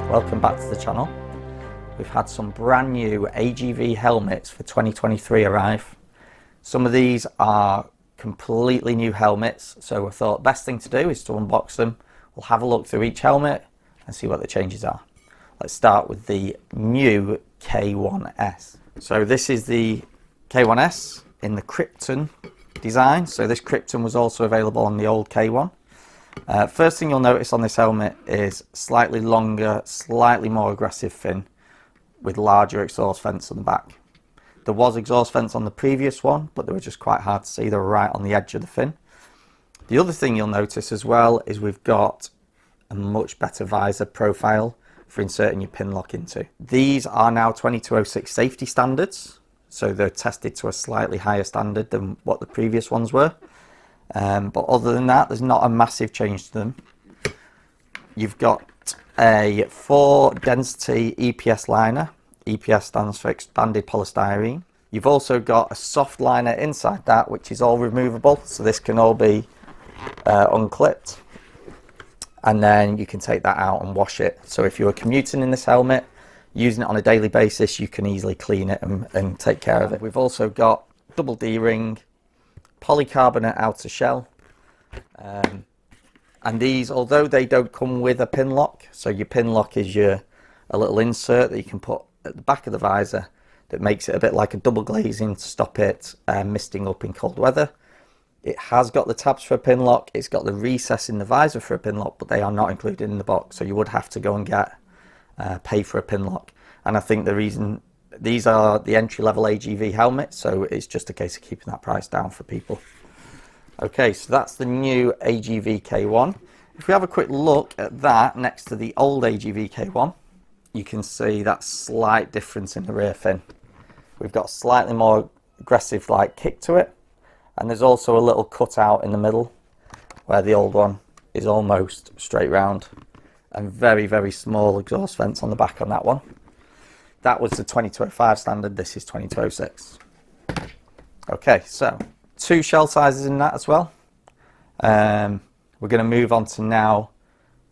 Welcome back to the channel. We've had some brand new AGV helmets for 2023 arrive. Some of these are completely new helmets, so I thought best thing to do is to unbox them. We'll have a look through each helmet and see what the changes are. Let's start with the new K1s. So this is the K1s in the Krypton design. So this Krypton was also available on the old K1. First thing you'll notice on this helmet is slightly longer, slightly more aggressive fin with larger exhaust vents on the back. There was exhaust vents on the previous one, but they were just quite hard to see. They were right on the edge of the fin. The other thing you'll notice as well is we've got a much better visor profile for inserting your pin lock into. These are now 2206 safety standards, so they're tested to a slightly higher standard than what the previous ones were. But other than that, there's not a massive change to them. You've got a 4 density EPS liner. EPS stands for expanded polystyrene. You've also got a soft liner inside that, which is all removable, so this can all be unclipped, and then you can take that out and wash it. So if you were commuting in this helmet, using it on a daily basis, you can easily clean it and take care of it. We've also got double D-ring, polycarbonate outer shell, and these, although they don't come with a pin lock, so your pin lock is a little insert that you can put at the back of the visor that makes it a bit like a double glazing to stop it misting up in cold weather. It has got the tabs for a pin lock, it's got the recess in the visor for a pin lock, but they are not included in the box, so you would have to go and pay for a pin lock. And I think the reason, these are the entry-level AGV helmets, so it's just a case of keeping that price down for people. Okay, so that's the new AGV K1. If we have a quick look at that next to the old AGV K1, you can see that slight difference in the rear fin. We've got slightly more aggressive like kick to it, and there's also a little cutout in the middle where the old one is almost straight round, and very, very small exhaust vents on the back on that one. That was the 2205 standard, this is 2206. Okay, so 2 shell sizes in that as well. We're going to move on to now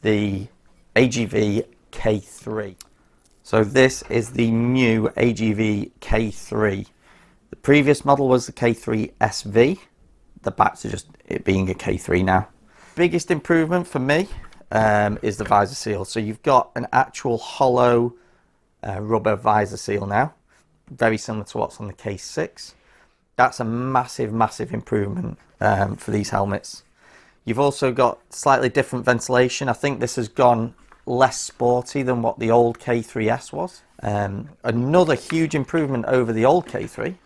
the AGV K3. So this is the new AGV K3. The previous model was the K3 SV. The backs are just it being a K3 now. Biggest improvement for me is the visor seal. So you've got an actual hollow rubber visor seal now, very similar to what's on the K6. That's a massive, massive improvement for these helmets. You've also got slightly different ventilation. I think this has gone less sporty than what the old K3S was. Another huge improvement over the old K3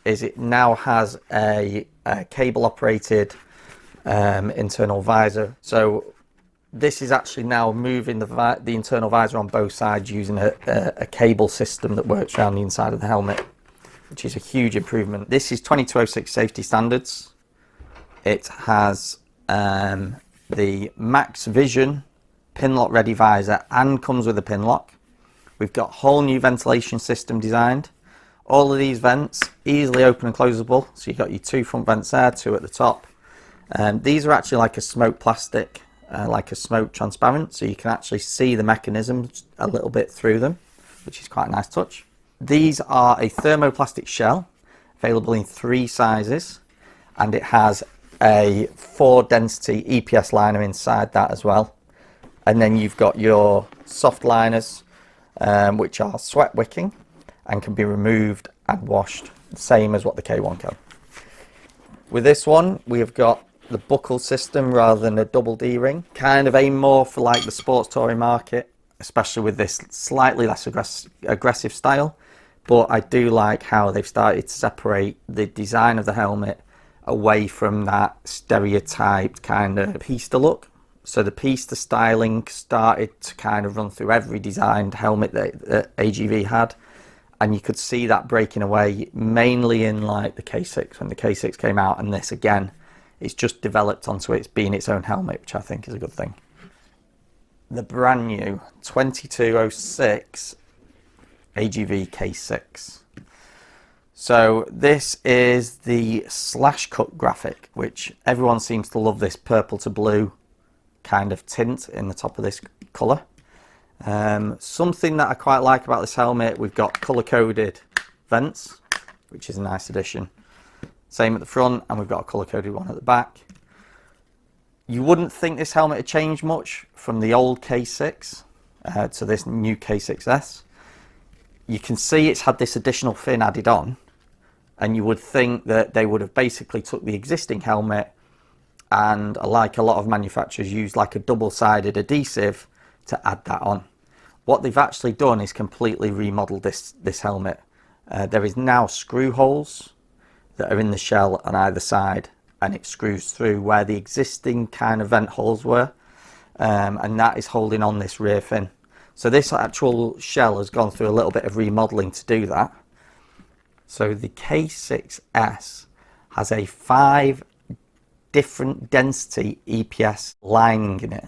is it now has a cable operated internal visor. So this is actually now moving the internal visor on both sides using a cable system that works around the inside of the helmet, which is a huge improvement. This is 2206 safety standards. It has the max vision pin lock ready visor and comes with a pin lock. We've got a whole new ventilation system designed. All of these vents easily open and closable, so you've got your 2 front vents there, 2 at the top. These are actually like a smoke plastic, like a smoke transparent, so you can actually see the mechanism a little bit through them, which is quite a nice touch. These are a thermoplastic shell, available in 3 sizes, and it has a 4 density EPS liner inside that as well. And then you've got your soft liners, which are sweat wicking and can be removed and washed, same as what the K1 can. With this one, we've got the buckle system rather than a double D-ring. Kind of aim more for like the sports touring market, especially with this slightly less aggressive style. But I do like how they've started to separate the design of the helmet away from that stereotyped kind of pista look. So the pista styling started to kind of run through every designed helmet that AGV had, and you could see that breaking away mainly in like the K6 when the K6 came out, and this again, it's just developed onto it being its own helmet, which I think is a good thing. The brand new 2206 AGV K6. So this is the slash cut graphic, which everyone seems to love, this purple to blue kind of tint in the top of this colour. Something that I quite like about this helmet, we've got colour-coded vents, which is a nice addition. Same at the front, and we've got a colour-coded one at the back. You wouldn't think this helmet had changed much from the old K6 to this new K6s. You can see it's had this additional fin added on, and you would think that they would have basically took the existing helmet and, like a lot of manufacturers, used like a double-sided adhesive to add that on. What they've actually done is completely remodeled this helmet. There is now screw holes that are in the shell on either side, and it screws through where the existing kind of vent holes were, and that is holding on this rear fin. So this actual shell has gone through a little bit of remodeling to do that. So the K6s has a 5 different density EPS lining in it.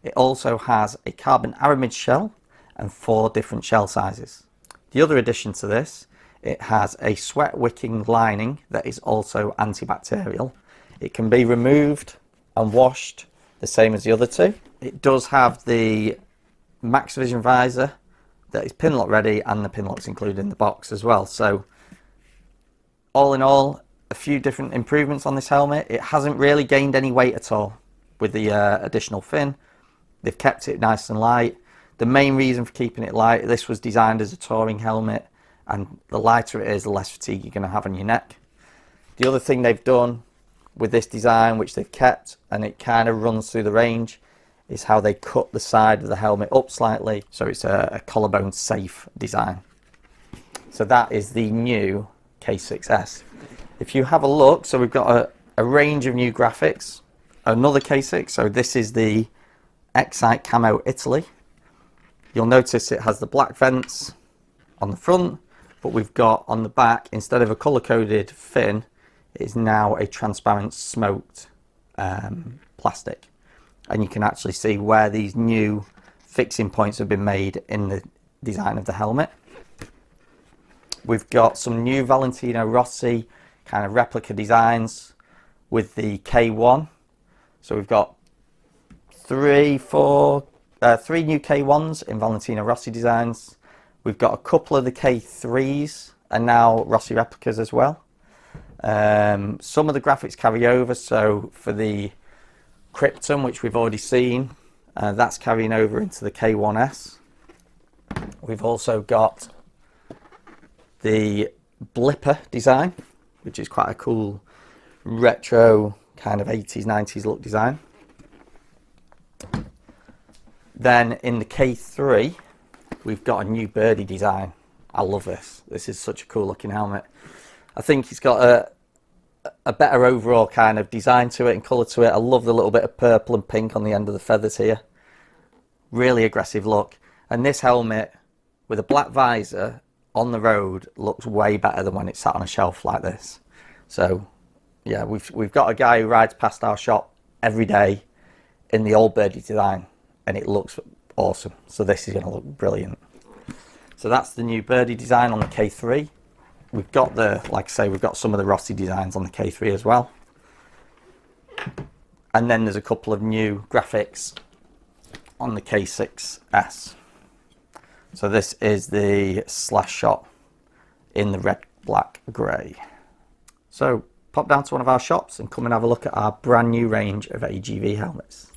It also has a carbon aramid shell and 4 different shell sizes. The other addition to this, it has a sweat wicking lining that is also antibacterial. It can be removed and washed the same as the other two. It does have the max vision visor that is pin lock ready, and the pin lock's included in the box as well. So all in all, a few different improvements on this helmet. It hasn't really gained any weight at all with the additional fin. They've kept it nice and light. The main reason for keeping it light, this was designed as a touring helmet, and the lighter it is, the less fatigue you're going to have on your neck. The other thing they've done with this design, which they've kept, and it kind of runs through the range, is how they cut the side of the helmet up slightly, so it's a collarbone safe design. So that is the new K6s. If you have a look, so we've got a range of new graphics. Another K6, so this is the Excite Camo Italy. You'll notice it has the black vents on the front, but we've got on the back, instead of a colour-coded fin, it is now a transparent smoked plastic. And you can actually see where these new fixing points have been made in the design of the helmet. We've got some new Valentino Rossi kind of replica designs with the K1. So we've got three new K1s in Valentino Rossi designs. We've got a couple of the K3s and now Rossi replicas as well. Some of the graphics carry over, so for the Krypton, which we've already seen, that's carrying over into the K1s. We've also got the Blipper design, which is quite a cool retro kind of 80s 90s look design. Then in the K3 we've got a new birdie design. I love this. This is such a cool looking helmet. I think it's got a better overall kind of design to it and colour to it. I love the little bit of purple and pink on the end of the feathers here. Really aggressive look. And this helmet with a black visor on the road looks way better than when it's sat on a shelf like this. So yeah, we've got a guy who rides past our shop every day in the old birdie design, and it looks awesome. So this is going to look brilliant. So that's the new birdie design on the K3. We've got like I say, we've got some of the Rossi designs on the K3 as well. And then there's a couple of new graphics on the K6s. So this is the slash shot in the red, black, grey. So pop down to one of our shops and come and have a look at our brand new range of AGV helmets.